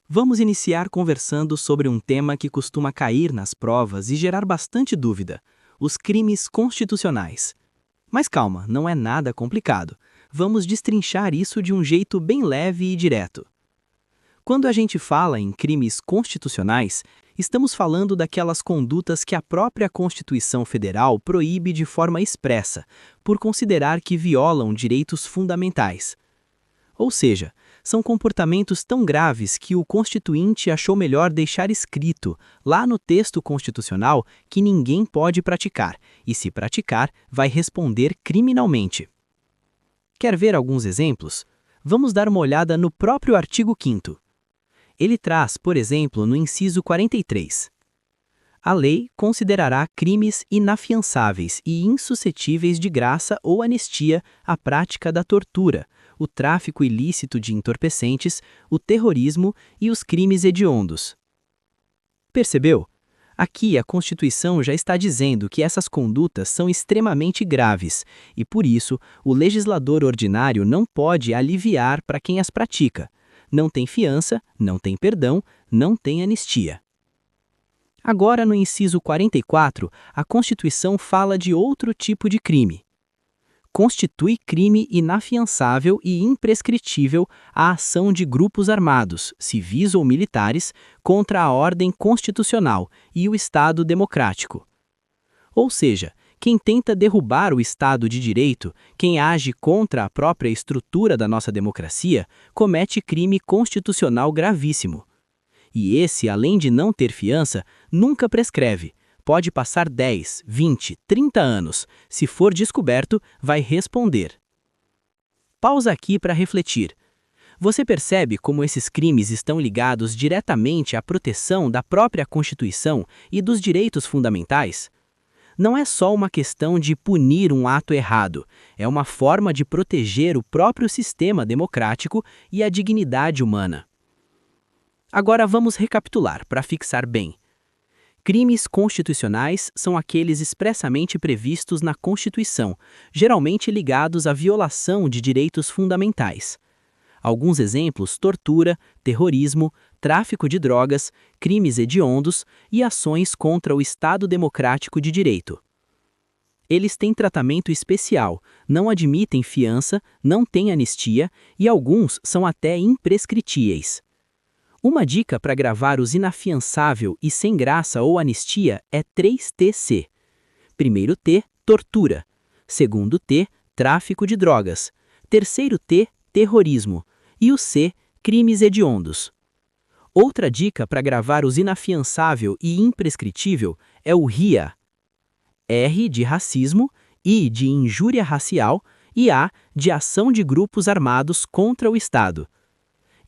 Vamos iniciar conversando sobre um tema que costuma cair nas provas e gerar bastante dúvida: os crimes constitucionais. Mas calma, não é nada complicado. Vamos destrinchar isso de um jeito bem leve e direto. Quando a gente fala em crimes constitucionais, estamos falando daquelas condutas que a própria Constituição Federal proíbe de forma expressa, por considerar que violam direitos fundamentais. Ou seja, são comportamentos tão graves que o Constituinte achou melhor deixar escrito, lá no texto constitucional, que ninguém pode praticar, e se praticar, vai responder criminalmente. Quer ver alguns exemplos? Vamos dar uma olhada no próprio artigo 5º. Ele traz, por exemplo, no inciso 43. A lei considerará crimes inafiançáveis e insuscetíveis de graça ou anistia a prática da tortura, o tráfico ilícito de entorpecentes, o terrorismo e os crimes hediondos. Percebeu? Aqui a Constituição já está dizendo que essas condutas são extremamente graves e, por isso, o legislador ordinário não pode aliviar para quem as pratica. Não tem fiança, não tem perdão, não tem anistia. Agora, no inciso 44, a Constituição fala de outro tipo de crime. Constitui crime inafiançável e imprescritível a ação de grupos armados, civis ou militares, contra a ordem constitucional e o Estado democrático. Ou seja, quem tenta derrubar o Estado de Direito, quem age contra a própria estrutura da nossa democracia, comete crime constitucional gravíssimo. E esse, além de não ter fiança, nunca prescreve. Pode passar 10, 20, 30 anos. Se for descoberto, vai responder. Pausa aqui para refletir. Você percebe como esses crimes estão ligados diretamente à proteção da própria Constituição e dos direitos fundamentais? Não é só uma questão de punir um ato errado, é uma forma de proteger o próprio sistema democrático e a dignidade humana. Agora vamos recapitular para fixar bem. Crimes constitucionais são aqueles expressamente previstos na Constituição, geralmente ligados à violação de direitos fundamentais. Alguns exemplos: tortura, terrorismo, tráfico de drogas, crimes hediondos e ações contra o Estado Democrático de Direito. Eles têm tratamento especial, não admitem fiança, não têm anistia e alguns são até imprescritíveis. Uma dica para gravar os inafiançável e sem graça ou anistia é 3TC. Primeiro T, tortura. Segundo T, tráfico de drogas. Terceiro T, terrorismo. E o C, crimes hediondos. Outra dica para gravar os inafiançável e imprescritível é o RIA. R de racismo, I de injúria racial e A de ação de grupos armados contra o Estado.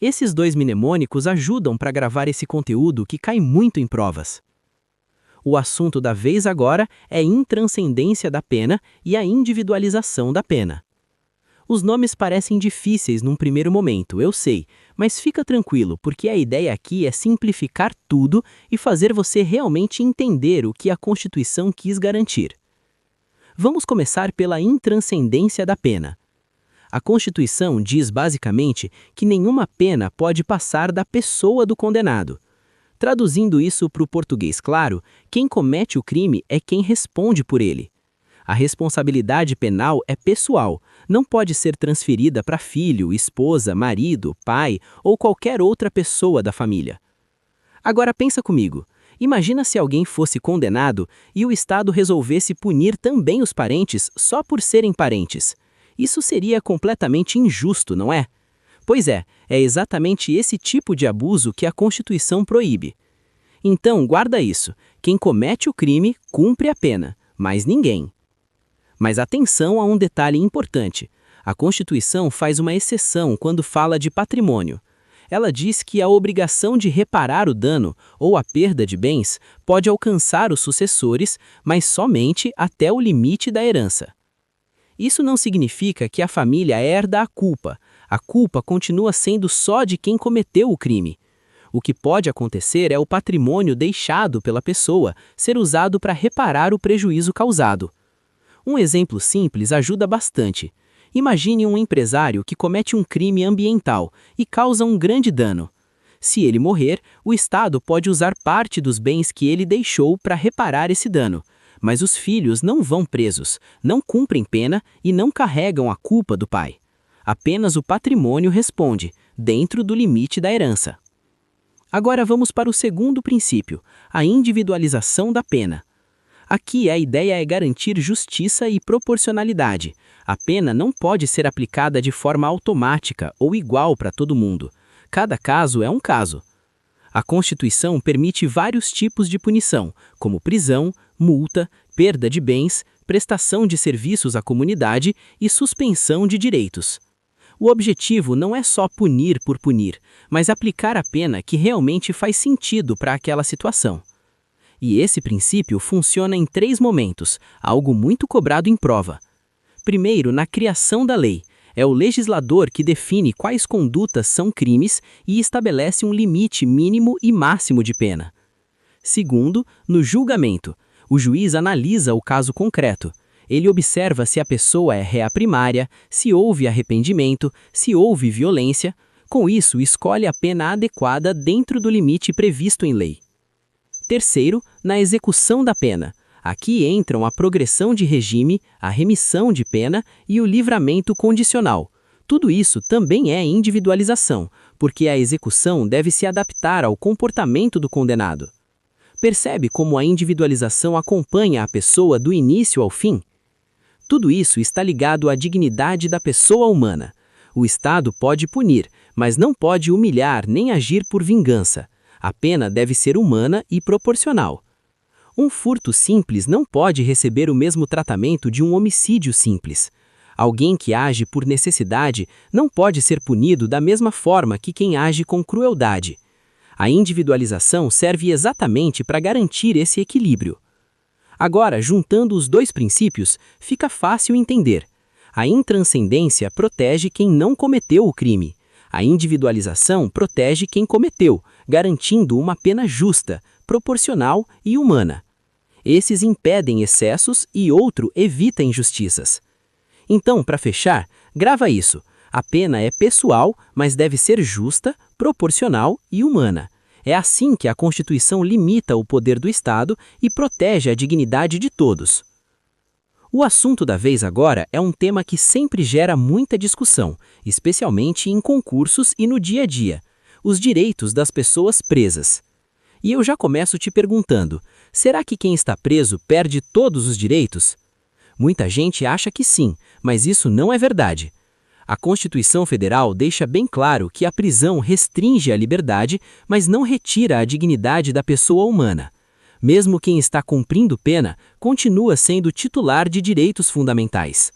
Esses dois mnemônicos ajudam para gravar esse conteúdo que cai muito em provas. O assunto da vez agora é intranscendência da pena e a individualização da pena. Os nomes parecem difíceis num primeiro momento, eu sei, mas fica tranquilo, porque a ideia aqui é simplificar tudo e fazer você realmente entender o que a Constituição quis garantir. Vamos começar pela intranscendência da pena. A Constituição diz basicamente que nenhuma pena pode passar da pessoa do condenado. Traduzindo isso para o português claro, quem comete o crime é quem responde por ele. A responsabilidade penal é pessoal, não pode ser transferida para filho, esposa, marido, pai ou qualquer outra pessoa da família. Agora pensa comigo, imagina se alguém fosse condenado e o Estado resolvesse punir também os parentes só por serem parentes. Isso seria completamente injusto, não é? Pois é exatamente esse tipo de abuso que a Constituição proíbe. Então, guarda isso. Quem comete o crime, cumpre a pena, mas ninguém. Mas atenção a um detalhe importante. A Constituição faz uma exceção quando fala de patrimônio. Ela diz que a obrigação de reparar o dano ou a perda de bens pode alcançar os sucessores, mas somente até o limite da herança. Isso não significa que a família herda a culpa. A culpa continua sendo só de quem cometeu o crime. O que pode acontecer é o patrimônio deixado pela pessoa ser usado para reparar o prejuízo causado. Um exemplo simples ajuda bastante. Imagine um empresário que comete um crime ambiental e causa um grande dano. Se ele morrer, o Estado pode usar parte dos bens que ele deixou para reparar esse dano. Mas os filhos não vão presos, não cumprem pena e não carregam a culpa do pai. Apenas o patrimônio responde, dentro do limite da herança. Agora vamos para o segundo princípio, a individualização da pena. Aqui a ideia é garantir justiça e proporcionalidade. A pena não pode ser aplicada de forma automática ou igual para todo mundo. Cada caso é um caso. A Constituição permite vários tipos de punição, como prisão, multa, perda de bens, prestação de serviços à comunidade e suspensão de direitos. O objetivo não é só punir por punir, mas aplicar a pena que realmente faz sentido para aquela situação. E esse princípio funciona em 3 momentos, algo muito cobrado em prova. Primeiro, na criação da lei. É o legislador que define quais condutas são crimes e estabelece um limite mínimo e máximo de pena. Segundo, no julgamento. O juiz analisa o caso concreto. Ele observa se a pessoa é réa primária, se houve arrependimento, se houve violência. Com isso, escolhe a pena adequada dentro do limite previsto em lei. Terceiro, na execução da pena. Aqui entram a progressão de regime, a remissão de pena e o livramento condicional. Tudo isso também é individualização, porque a execução deve se adaptar ao comportamento do condenado. Percebe como a individualização acompanha a pessoa do início ao fim? Tudo isso está ligado à dignidade da pessoa humana. O Estado pode punir, mas não pode humilhar nem agir por vingança. A pena deve ser humana e proporcional. Um furto simples não pode receber o mesmo tratamento de um homicídio simples. Alguém que age por necessidade não pode ser punido da mesma forma que quem age com crueldade. A individualização serve exatamente para garantir esse equilíbrio. Agora, juntando os 2 princípios, fica fácil entender. A intranscendência protege quem não cometeu o crime. A individualização protege quem cometeu, garantindo uma pena justa, proporcional e humana. Esses impedem excessos e outro evita injustiças. Então, para fechar, grava isso. A pena é pessoal, mas deve ser justa, proporcional e humana. É assim que a Constituição limita o poder do Estado e protege a dignidade de todos. O assunto da vez agora é um tema que sempre gera muita discussão, especialmente em concursos e no dia a dia: os direitos das pessoas presas. E eu já começo te perguntando, será que quem está preso perde todos os direitos? Muita gente acha que sim, mas isso não é verdade. A Constituição Federal deixa bem claro que a prisão restringe a liberdade, mas não retira a dignidade da pessoa humana. Mesmo quem está cumprindo pena, continua sendo titular de direitos fundamentais.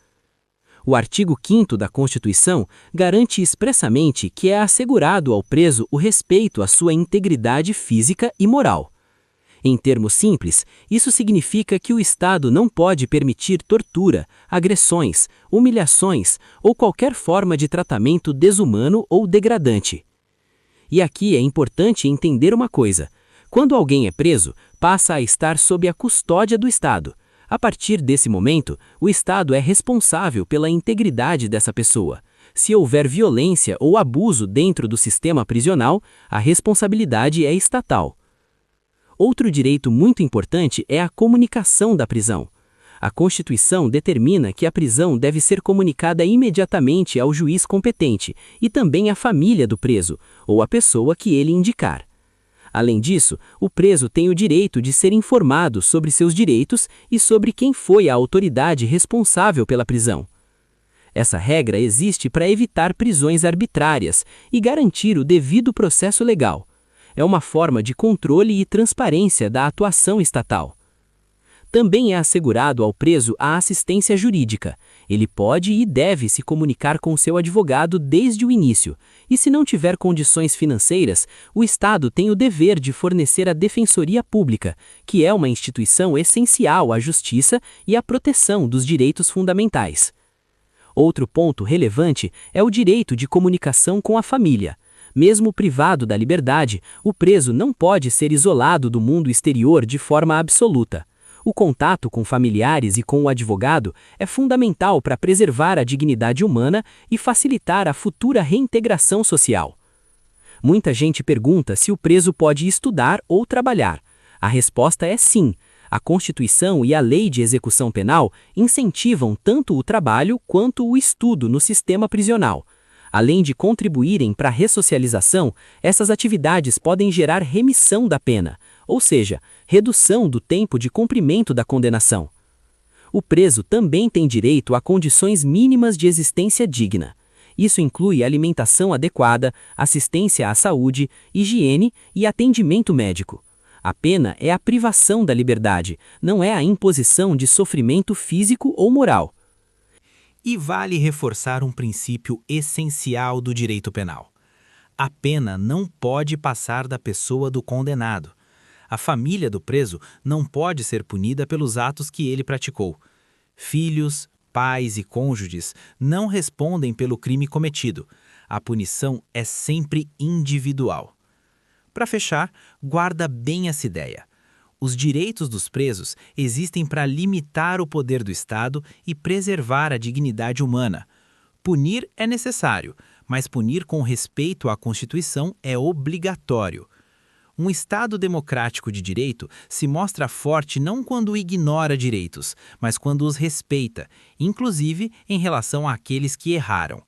O artigo 5º da Constituição garante expressamente que é assegurado ao preso o respeito à sua integridade física e moral. Em termos simples, isso significa que o Estado não pode permitir tortura, agressões, humilhações ou qualquer forma de tratamento desumano ou degradante. E aqui é importante entender uma coisa: quando alguém é preso, passa a estar sob a custódia do Estado. A partir desse momento, o Estado é responsável pela integridade dessa pessoa. Se houver violência ou abuso dentro do sistema prisional, a responsabilidade é estatal. Outro direito muito importante é a comunicação da prisão. A Constituição determina que a prisão deve ser comunicada imediatamente ao juiz competente e também à família do preso, ou à pessoa que ele indicar. Além disso, o preso tem o direito de ser informado sobre seus direitos e sobre quem foi a autoridade responsável pela prisão. Essa regra existe para evitar prisões arbitrárias e garantir o devido processo legal. É uma forma de controle e transparência da atuação estatal. Também é assegurado ao preso a assistência jurídica. Ele pode e deve se comunicar com seu advogado desde o início, e se não tiver condições financeiras, o Estado tem o dever de fornecer a Defensoria Pública, que é uma instituição essencial à justiça e à proteção dos direitos fundamentais. Outro ponto relevante é o direito de comunicação com a família. Mesmo privado da liberdade, o preso não pode ser isolado do mundo exterior de forma absoluta. O contato com familiares e com o advogado é fundamental para preservar a dignidade humana e facilitar a futura reintegração social. Muita gente pergunta se o preso pode estudar ou trabalhar. A resposta é sim. A Constituição e a Lei de Execução Penal incentivam tanto o trabalho quanto o estudo no sistema prisional. Além de contribuírem para a ressocialização, essas atividades podem gerar remissão da pena, ou seja, redução do tempo de cumprimento da condenação. O preso também tem direito a condições mínimas de existência digna. Isso inclui alimentação adequada, assistência à saúde, higiene e atendimento médico. A pena é a privação da liberdade, não é a imposição de sofrimento físico ou moral. E vale reforçar um princípio essencial do direito penal. A pena não pode passar da pessoa do condenado. A família do preso não pode ser punida pelos atos que ele praticou. Filhos, pais e cônjuges não respondem pelo crime cometido. A punição é sempre individual. Para fechar, guarda bem essa ideia. Os direitos dos presos existem para limitar o poder do Estado e preservar a dignidade humana. Punir é necessário, mas punir com respeito à Constituição é obrigatório. Um Estado democrático de direito se mostra forte não quando ignora direitos, mas quando os respeita, inclusive em relação àqueles que erraram.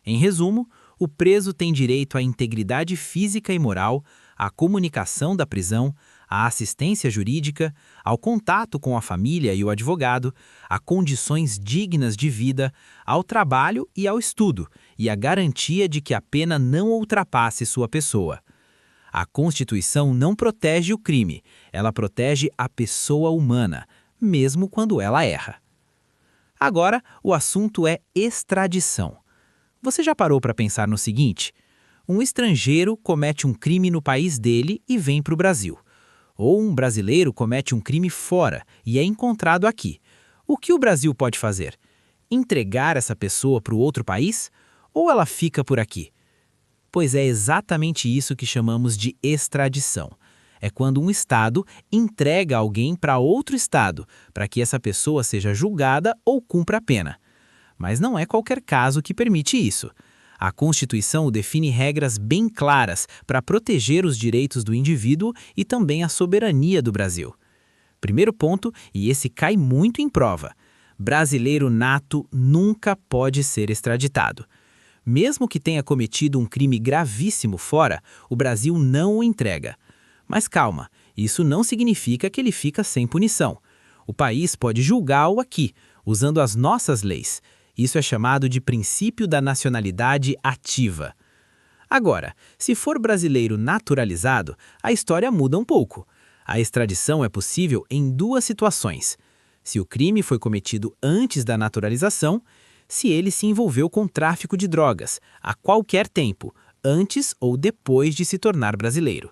Em resumo, o preso tem direito à integridade física e moral, à comunicação da prisão, à assistência jurídica, ao contato com a família e o advogado, a condições dignas de vida, ao trabalho e ao estudo, e à garantia de que a pena não ultrapasse sua pessoa. A Constituição não protege o crime, ela protege a pessoa humana, mesmo quando ela erra. Agora, o assunto é extradição. Você já parou para pensar no seguinte? Um estrangeiro comete um crime no país dele e vem para o Brasil. Ou um brasileiro comete um crime fora e é encontrado aqui. O que o Brasil pode fazer? Entregar essa pessoa para o outro país? Ou ela fica por aqui? Pois é exatamente isso que chamamos de extradição. É quando um Estado entrega alguém para outro Estado, para que essa pessoa seja julgada ou cumpra a pena. Mas não é qualquer caso que permite isso. A Constituição define regras bem claras para proteger os direitos do indivíduo e também a soberania do Brasil. Primeiro ponto, e esse cai muito em prova: brasileiro nato nunca pode ser extraditado. Mesmo que tenha cometido um crime gravíssimo fora, o Brasil não o entrega. Mas calma, isso não significa que ele fica sem punição. O país pode julgá-lo aqui, usando as nossas leis. Isso é chamado de princípio da nacionalidade ativa. Agora, se for brasileiro naturalizado, a história muda um pouco. A extradição é possível em duas situações: se o crime foi cometido antes da naturalização, se ele se envolveu com tráfico de drogas, a qualquer tempo, antes ou depois de se tornar brasileiro.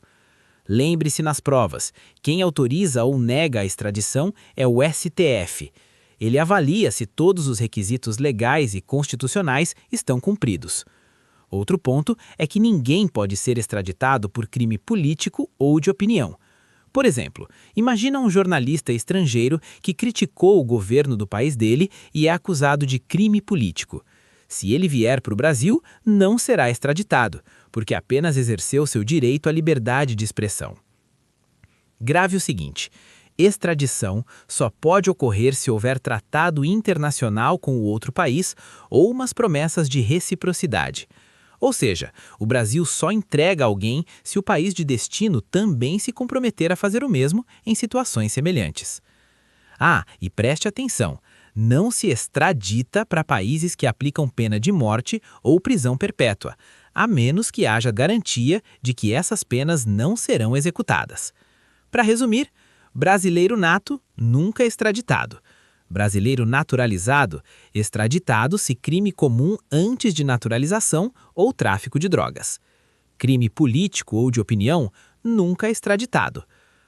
Lembre-se nas provas, quem autoriza ou nega a extradição é o STF. Ele avalia se todos os requisitos legais e constitucionais estão cumpridos. Outro ponto é que ninguém pode ser extraditado por crime político ou de opinião. Por exemplo, imagina um jornalista estrangeiro que criticou o governo do país dele e é acusado de crime político. Se ele vier para o Brasil, não será extraditado, porque apenas exerceu seu direito à liberdade de expressão. Grave o seguinte: extradição só pode ocorrer se houver tratado internacional com o outro país ou umas promessas de reciprocidade. Ou seja, o Brasil só entrega alguém se o país de destino também se comprometer a fazer o mesmo em situações semelhantes. Ah, e preste atenção, não se extradita para países que aplicam pena de morte ou prisão perpétua, a menos que haja garantia de que essas penas não serão executadas. Para resumir, brasileiro nato, nunca extraditado. Brasileiro naturalizado, extraditado se crime comum antes de naturalização ou tráfico de drogas. Crime político ou de opinião, nunca extraditado.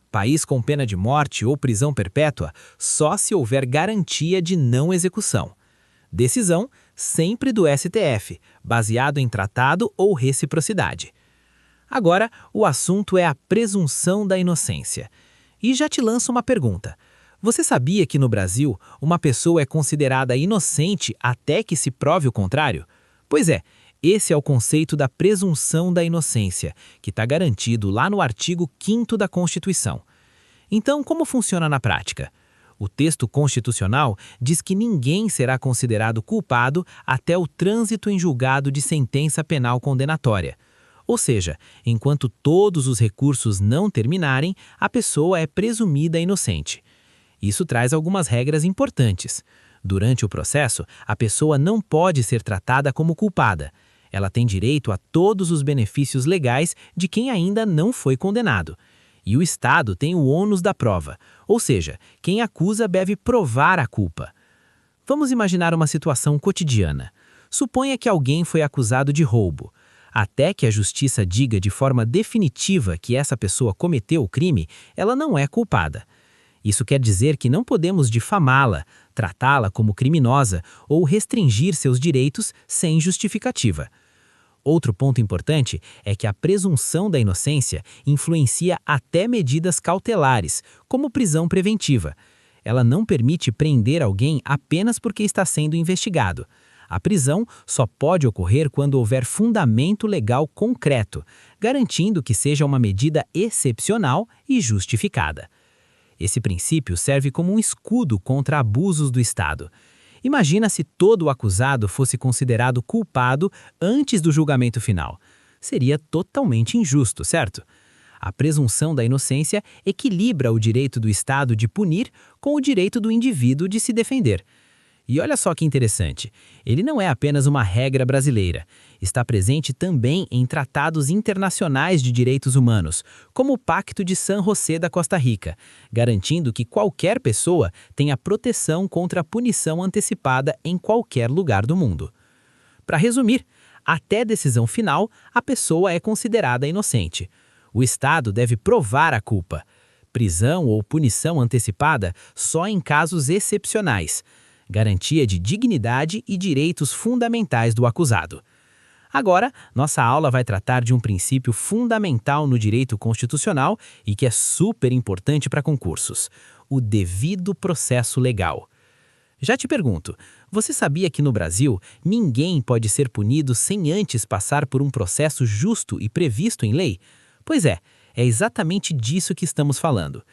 País com pena de morte ou prisão perpétua, só se houver garantia de não execução. Decisão sempre do STF, baseado em tratado ou reciprocidade. Agora, o assunto é a presunção da inocência. E já te lanço uma pergunta: Você sabia que no Brasil, uma pessoa é considerada inocente até que se prove o contrário? Pois é, esse é o conceito da presunção da inocência, que está garantido lá no artigo 5º da Constituição. Então, como funciona na prática? O texto constitucional diz que ninguém será considerado culpado até o trânsito em julgado de sentença penal condenatória. Ou seja, enquanto todos os recursos não terminarem, a pessoa é presumida inocente. Isso traz algumas regras importantes. Durante o processo, a pessoa não pode ser tratada como culpada. Ela tem direito a todos os benefícios legais de quem ainda não foi condenado. E o Estado tem o ônus da prova, ou seja, quem acusa deve provar a culpa. Vamos imaginar uma situação cotidiana. Suponha que alguém foi acusado de roubo. Até que a justiça diga de forma definitiva que essa pessoa cometeu o crime, ela não é culpada. Isso quer dizer que não podemos difamá-la, tratá-la como criminosa ou restringir seus direitos sem justificativa. Outro ponto importante é que a presunção da inocência influencia até medidas cautelares, como prisão preventiva. Ela não permite prender alguém apenas porque está sendo investigado. A prisão só pode ocorrer quando houver fundamento legal concreto, garantindo que seja uma medida excepcional e justificada. Esse princípio serve como um escudo contra abusos do Estado. Imagina se todo o acusado fosse considerado culpado antes do julgamento final. Seria totalmente injusto, certo? A presunção da inocência equilibra o direito do Estado de punir com o direito do indivíduo de se defender. E olha só que interessante, ele não é apenas uma regra brasileira. Está presente também em tratados internacionais de direitos humanos, como o Pacto de San José da Costa Rica, garantindo que qualquer pessoa tenha proteção contra a punição antecipada em qualquer lugar do mundo. Para resumir, até decisão final, a pessoa é considerada inocente. O Estado deve provar a culpa. Prisão ou punição antecipada só em casos excepcionais. Garantia de dignidade e direitos fundamentais do acusado. Agora, nossa aula vai tratar de um princípio fundamental no direito constitucional e que é super importante para concursos: o devido processo legal. Já te pergunto, você sabia que no Brasil ninguém pode ser punido sem antes passar por um processo justo e previsto em lei? Pois é exatamente disso que estamos falando.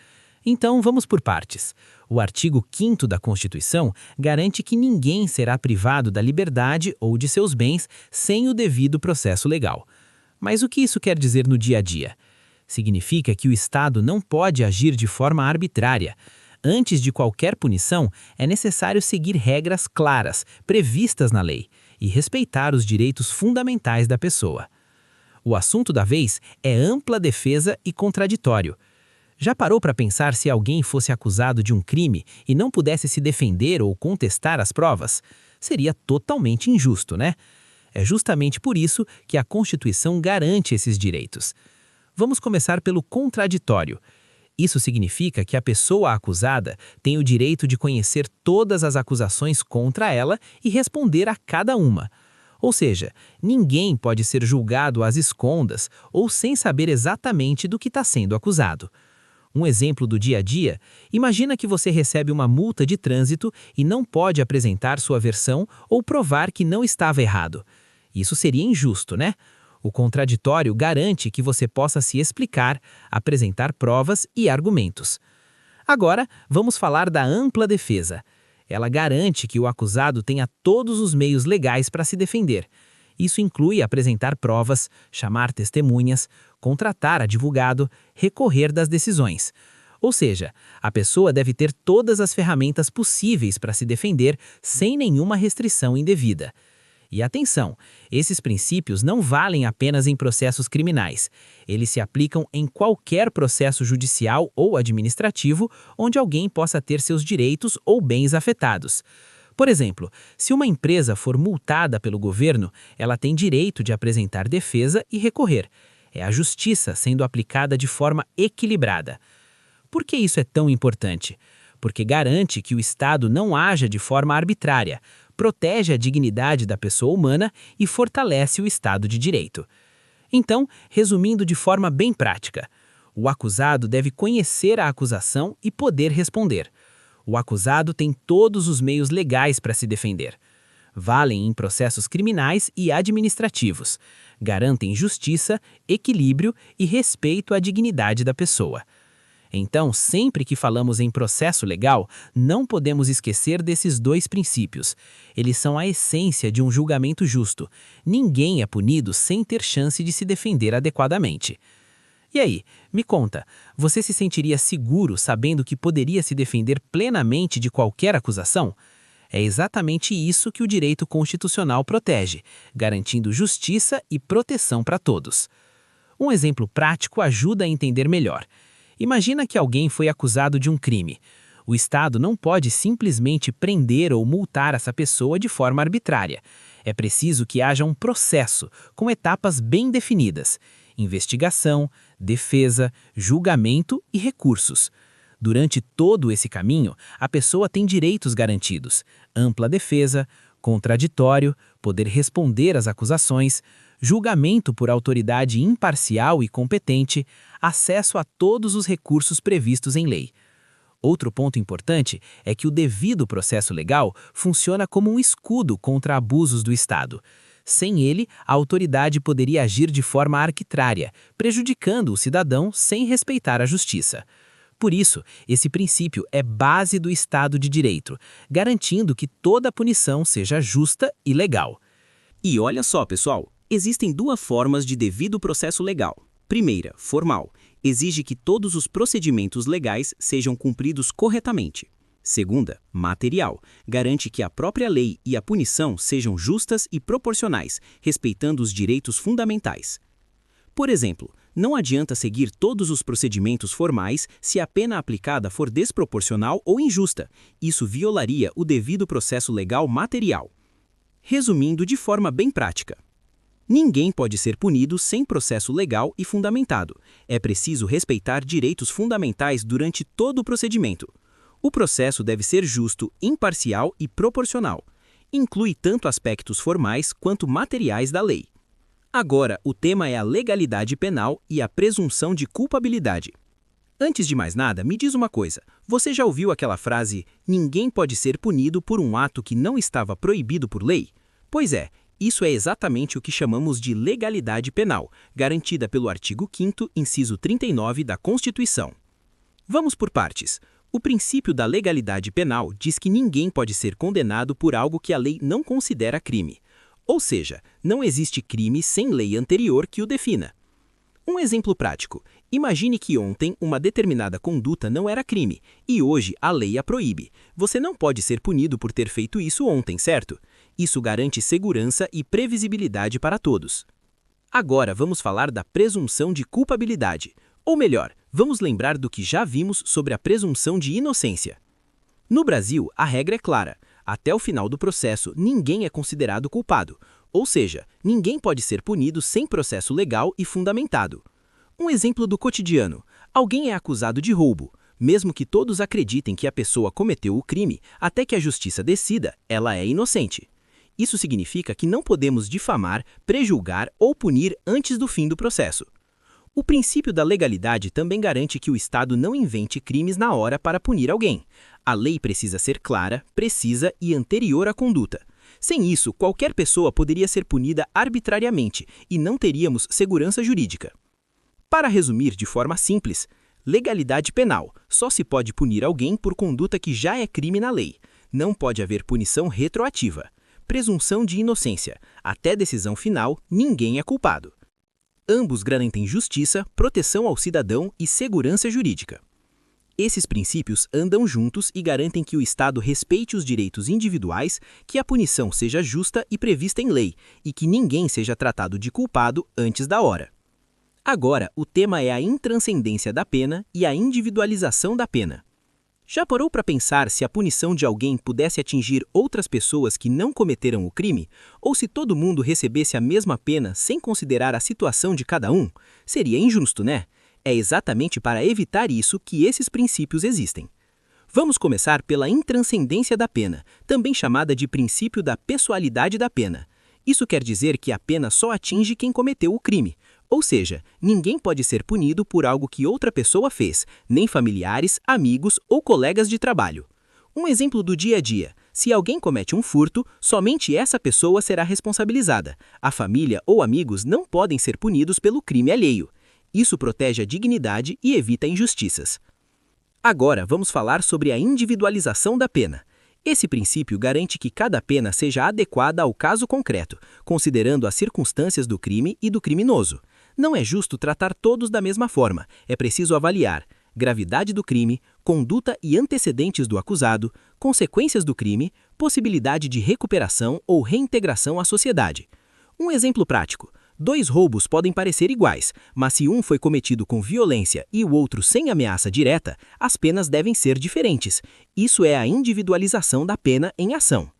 Então, vamos por partes. O artigo 5º da Constituição garante que ninguém será privado da liberdade ou de seus bens sem o devido processo legal. Mas o que isso quer dizer no dia a dia? Significa que o Estado não pode agir de forma arbitrária. Antes de qualquer punição, é necessário seguir regras claras, previstas na lei, e respeitar os direitos fundamentais da pessoa. O assunto da vez é ampla defesa e contraditório. Já parou para pensar se alguém fosse acusado de um crime e não pudesse se defender ou contestar as provas? Seria totalmente injusto, né? É justamente por isso que a Constituição garante esses direitos. Vamos começar pelo contraditório. Isso significa que a pessoa acusada tem o direito de conhecer todas as acusações contra ela e responder a cada uma. Ou seja, ninguém pode ser julgado às escondas ou sem saber exatamente do que está sendo acusado. Um exemplo do dia a dia, imagina que você recebe uma multa de trânsito e não pode apresentar sua versão ou provar que não estava errado. Isso seria injusto, né? O contraditório garante que você possa se explicar, apresentar provas e argumentos. Agora, vamos falar da ampla defesa. Ela garante que o acusado tenha todos os meios legais para se defender. Isso inclui apresentar provas, chamar testemunhas, contratar advogado, recorrer das decisões. Ou seja, a pessoa deve ter todas as ferramentas possíveis para se defender sem nenhuma restrição indevida. E atenção, esses princípios não valem apenas em processos criminais. Eles se aplicam em qualquer processo judicial ou administrativo onde alguém possa ter seus direitos ou bens afetados. Por exemplo, se uma empresa for multada pelo governo, ela tem direito de apresentar defesa e recorrer. É a justiça sendo aplicada de forma equilibrada. Por que isso é tão importante? Porque garante que o Estado não haja de forma arbitrária, protege a dignidade da pessoa humana e fortalece o Estado de Direito. Então, resumindo de forma bem prática, o acusado deve conhecer a acusação e poder responder. O acusado tem todos os meios legais para se defender. Valem em processos criminais e administrativos. Garantem justiça, equilíbrio e respeito à dignidade da pessoa. Então, sempre que falamos em processo legal, não podemos esquecer desses dois princípios. Eles são a essência de um julgamento justo. Ninguém é punido sem ter chance de se defender adequadamente. E aí, me conta, você se sentiria seguro sabendo que poderia se defender plenamente de qualquer acusação? É exatamente isso que o direito constitucional protege, garantindo justiça e proteção para todos. Um exemplo prático ajuda a entender melhor. Imagina que alguém foi acusado de um crime. O Estado não pode simplesmente prender ou multar essa pessoa de forma arbitrária. É preciso que haja um processo, com etapas bem definidas: investigação, defesa, julgamento e recursos. Durante todo esse caminho, a pessoa tem direitos garantidos: ampla defesa, contraditório, poder responder às acusações, julgamento por autoridade imparcial e competente, acesso a todos os recursos previstos em lei. Outro ponto importante é que o devido processo legal funciona como um escudo contra abusos do Estado. Sem ele, a autoridade poderia agir de forma arbitrária, prejudicando o cidadão sem respeitar a justiça. Por isso, esse princípio é base do Estado de Direito, garantindo que toda punição seja justa e legal. E olha só, pessoal, existem duas formas de devido processo legal. Primeira, formal, exige que todos os procedimentos legais sejam cumpridos corretamente. Segunda, material, garante que a própria lei e a punição sejam justas e proporcionais, respeitando os direitos fundamentais. Por exemplo, não adianta seguir todos os procedimentos formais se a pena aplicada for desproporcional ou injusta. Isso violaria o devido processo legal material. Resumindo de forma bem prática, ninguém pode ser punido sem processo legal e fundamentado. É preciso respeitar direitos fundamentais durante todo o procedimento. O processo deve ser justo, imparcial e proporcional. Inclui tanto aspectos formais quanto materiais da lei. Agora, o tema é a legalidade penal e a presunção de culpabilidade. Antes de mais nada, me diz uma coisa. Você já ouviu aquela frase, ninguém pode ser punido por um ato que não estava proibido por lei? Pois é, isso é exatamente o que chamamos de legalidade penal, garantida pelo artigo 5º, inciso 39 da Constituição. Vamos por partes. O princípio da legalidade penal diz que ninguém pode ser condenado por algo que a lei não considera crime. Ou seja, não existe crime sem lei anterior que o defina. Um exemplo prático. Imagine que ontem uma determinada conduta não era crime, e hoje a lei a proíbe. Você não pode ser punido por ter feito isso ontem, certo? Isso garante segurança e previsibilidade para todos. Agora vamos falar da presunção de culpabilidade. Ou melhor, vamos lembrar do que já vimos sobre a presunção de inocência. No Brasil, a regra é clara. Até o final do processo, ninguém é considerado culpado. Ou seja, ninguém pode ser punido sem processo legal e fundamentado. Um exemplo do cotidiano. Alguém é acusado de roubo. Mesmo que todos acreditem que a pessoa cometeu o crime, até que a justiça decida, ela é inocente. Isso significa que não podemos difamar, prejulgar ou punir antes do fim do processo. O princípio da legalidade também garante que o Estado não invente crimes na hora para punir alguém. A lei precisa ser clara, precisa e anterior à conduta. Sem isso, qualquer pessoa poderia ser punida arbitrariamente e não teríamos segurança jurídica. Para resumir de forma simples, legalidade penal. Só se pode punir alguém por conduta que já é crime na lei. Não pode haver punição retroativa. Presunção de inocência. Até decisão final, ninguém é culpado. Ambos garantem justiça, proteção ao cidadão e segurança jurídica. Esses princípios andam juntos e garantem que o Estado respeite os direitos individuais, que a punição seja justa e prevista em lei, e que ninguém seja tratado de culpado antes da hora. Agora, o tema é a intranscendência da pena e a individualização da pena. Já parou para pensar se a punição de alguém pudesse atingir outras pessoas que não cometeram o crime? Ou se todo mundo recebesse a mesma pena sem considerar a situação de cada um? Seria injusto, né? É exatamente para evitar isso que esses princípios existem. Vamos começar pela intranscendência da pena, também chamada de princípio da pessoalidade da pena. Isso quer dizer que a pena só atinge quem cometeu o crime. Ou seja, ninguém pode ser punido por algo que outra pessoa fez, nem familiares, amigos ou colegas de trabalho. Um exemplo do dia a dia: se alguém comete um furto, somente essa pessoa será responsabilizada. A família ou amigos não podem ser punidos pelo crime alheio. Isso protege a dignidade e evita injustiças. Agora vamos falar sobre a individualização da pena. Esse princípio garante que cada pena seja adequada ao caso concreto, considerando as circunstâncias do crime e do criminoso. Não é justo tratar todos da mesma forma, é preciso avaliar gravidade do crime, conduta e antecedentes do acusado, consequências do crime, possibilidade de recuperação ou reintegração à sociedade. Um exemplo prático: 2 roubos podem parecer iguais, mas se um foi cometido com violência e o outro sem ameaça direta, as penas devem ser diferentes. Isso é a individualização da pena em ação.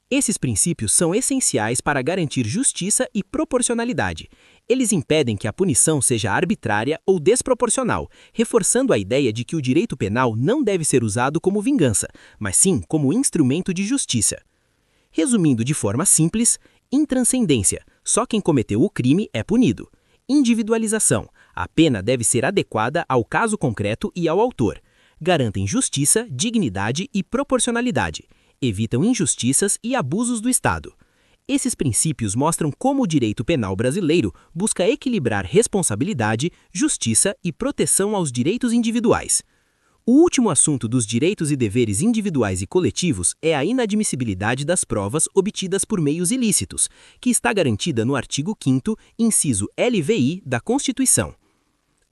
Esses princípios são essenciais para garantir justiça e proporcionalidade. Eles impedem que a punição seja arbitrária ou desproporcional, reforçando a ideia de que o direito penal não deve ser usado como vingança, mas sim como instrumento de justiça. Resumindo de forma simples: intranscendência, só quem cometeu o crime é punido. Individualização, a pena deve ser adequada ao caso concreto e ao autor. Garantem justiça, dignidade e proporcionalidade. Evitam injustiças e abusos do Estado. Esses princípios mostram como o direito penal brasileiro busca equilibrar responsabilidade, justiça e proteção aos direitos individuais. O último assunto dos direitos e deveres individuais e coletivos é a inadmissibilidade das provas obtidas por meios ilícitos, que está garantida no artigo 5º, inciso LVI da Constituição.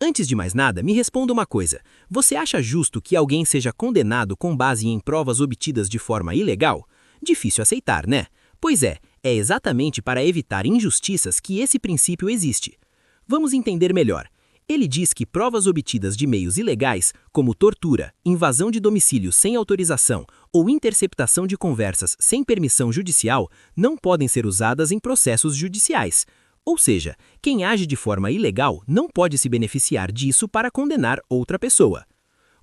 Antes de mais nada, me responda uma coisa: você acha justo que alguém seja condenado com base em provas obtidas de forma ilegal? Difícil aceitar, né? Pois é exatamente para evitar injustiças que esse princípio existe. Vamos entender melhor. Ele diz que provas obtidas de meios ilegais, como tortura, invasão de domicílio sem autorização ou interceptação de conversas sem permissão judicial, não podem ser usadas em processos judiciais. Ou seja, quem age de forma ilegal não pode se beneficiar disso para condenar outra pessoa.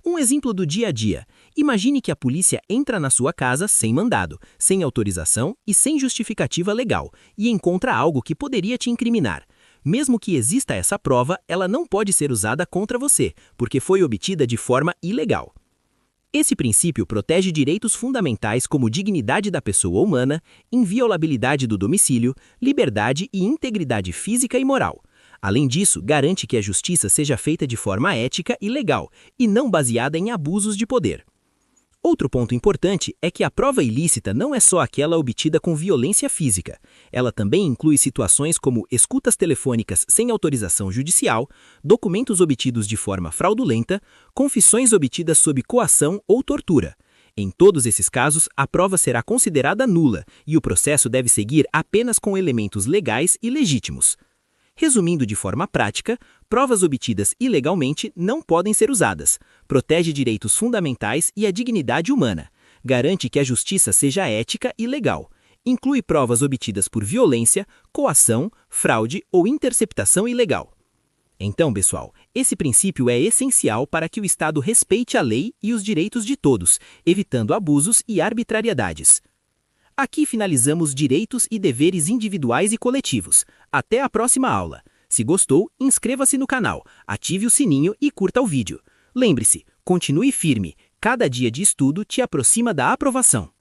Um exemplo do dia a dia: imagine que a polícia entra na sua casa sem mandado, sem autorização e sem justificativa legal, e encontra algo que poderia te incriminar. Mesmo que exista essa prova, ela não pode ser usada contra você, porque foi obtida de forma ilegal. Esse princípio protege direitos fundamentais como dignidade da pessoa humana, inviolabilidade do domicílio, liberdade e integridade física e moral. Além disso, garante que a justiça seja feita de forma ética e legal, e não baseada em abusos de poder. Outro ponto importante é que a prova ilícita não é só aquela obtida com violência física. Ela também inclui situações como escutas telefônicas sem autorização judicial, documentos obtidos de forma fraudulenta, confissões obtidas sob coação ou tortura. Em todos esses casos, a prova será considerada nula e o processo deve seguir apenas com elementos legais e legítimos. Resumindo de forma prática, provas obtidas ilegalmente não podem ser usadas, protege direitos fundamentais e a dignidade humana, garante que a justiça seja ética e legal, inclui provas obtidas por violência, coação, fraude ou interceptação ilegal. Então, pessoal, esse princípio é essencial para que o Estado respeite a lei e os direitos de todos, evitando abusos e arbitrariedades. Aqui finalizamos direitos e deveres individuais e coletivos. Até a próxima aula. Se gostou, inscreva-se no canal, ative o sininho e curta o vídeo. Lembre-se, continue firme. Cada dia de estudo te aproxima da aprovação.